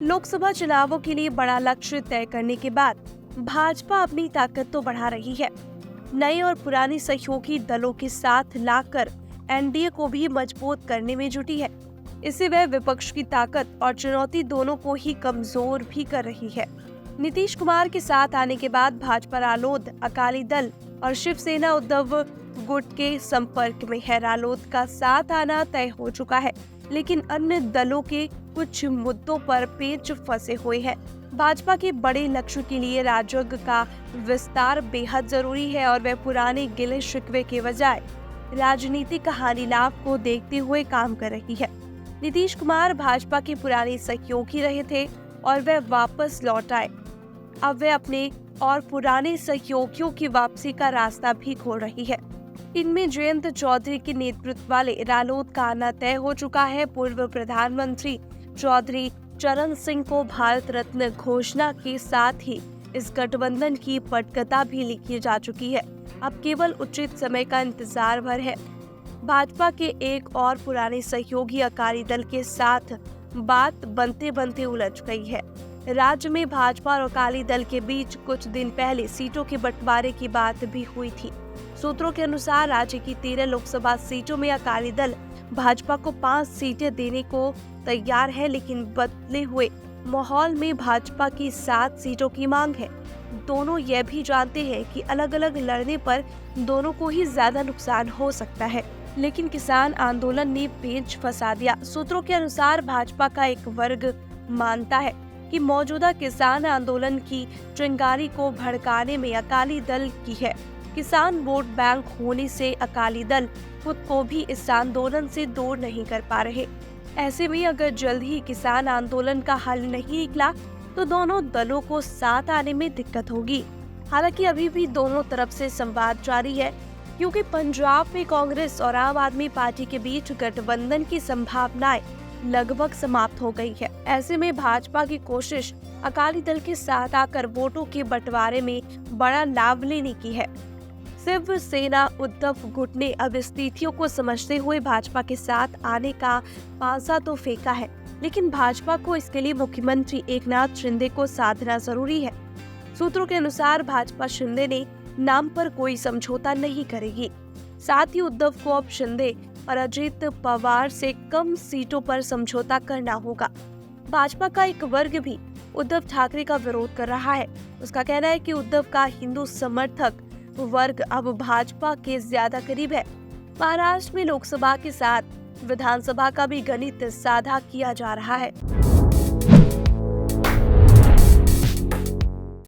लोकसभा चुनावों के लिए बड़ा लक्ष्य तय करने के बाद भाजपा अपनी ताकत तो बढ़ा रही है। नए और पुराने सहयोगी दलों के साथ लाकर एनडीए को भी मजबूत करने में जुटी है। इससे वह विपक्ष की ताकत और चुनौती दोनों को ही कमजोर भी कर रही है। नीतीश कुमार के साथ आने के बाद भाजपा रालोद, अकाली दल और शिवसेना उद्धव गुट के संपर्क में है। रालोद का साथ आना तय हो चुका है, लेकिन अन्य दलों के कुछ मुद्दों पर पेच फंसे हुए हैं। भाजपा के बड़े लक्ष्य के लिए राजग का विस्तार बेहद जरूरी है और वह पुराने गिले शिकवे के बजाय राजनीतिक हानि लाभ को देखते हुए काम कर रही है। नीतीश कुमार भाजपा के पुराने सहयोगी रहे थे और वह वापस लौट आए। अब वह अपने और पुराने सहयोगियों की वापसी का रास्ता भी खोल रही है। इनमें जयंत चौधरी के नेतृत्व वाले रालोद का आना तय हो चुका है। पूर्व प्रधानमंत्री चौधरी चरण सिंह को भारत रत्न घोषणा के साथ ही इस गठबंधन की पटकथा भी लिखी जा चुकी है। अब केवल उचित समय का इंतजार भर है। भाजपा के एक और पुराने सहयोगी अकाली दल के साथ बात बनते बनते उलझ गई है। राज्य में भाजपा और अकाली दल के बीच कुछ दिन पहले सीटों के बंटवारे की बात भी हुई थी। सूत्रों के अनुसार राज्य की 13 लोकसभा सीटों में अकाली दल भाजपा को 5 सीटें देने को तैयार है, लेकिन बदले हुए माहौल में भाजपा की 7 सीटों की मांग है। दोनों यह भी जानते हैं कि अलग अलग लड़ने पर दोनों को ही ज्यादा नुकसान हो सकता है, लेकिन किसान आंदोलन ने पेच फंसा दिया। सूत्रों के अनुसार भाजपा का एक वर्ग मानता है कि मौजूदा किसान आंदोलन की चिंगारी को भड़काने में अकाली दल की है। किसान वोट बैंक होने से अकाली दल खुद को भी इस आंदोलन से दूर नहीं कर पा रहे। ऐसे में अगर जल्द ही किसान आंदोलन का हल नहीं निकला तो दोनों दलों को साथ आने में दिक्कत होगी। हालांकि अभी भी दोनों तरफ से संवाद जारी है, क्योंकि पंजाब में कांग्रेस और आम आदमी पार्टी के बीच गठबंधन की संभावनाएं लगभग समाप्त हो गई है। ऐसे में भाजपा की कोशिश अकाली दल के साथ आकर वोटों के बंटवारे में बड़ा लाभ लेने की है। शिवसेना उद्धव गुट ने अब स्थितियों को समझते हुए भाजपा के साथ आने का पांसा तो फेंका है, लेकिन भाजपा को इसके लिए मुख्यमंत्री एकनाथ शिंदे को साधना जरूरी है। सूत्रों के अनुसार भाजपा शिंदे ने नाम पर कोई समझौता नहीं करेगी। साथ ही उद्धव को अब शिंदे और अजित पवार से कम सीटों पर समझौता करना होगा। भाजपा का एक वर्ग भी उद्धव ठाकरे का विरोध कर रहा है। उसका कहना है कि उद्धव का हिंदू समर्थक वर्ग अब भाजपा के ज्यादा करीब है। महाराष्ट्र में लोकसभा के साथ विधानसभा का भी गणित साझा किया जा रहा है।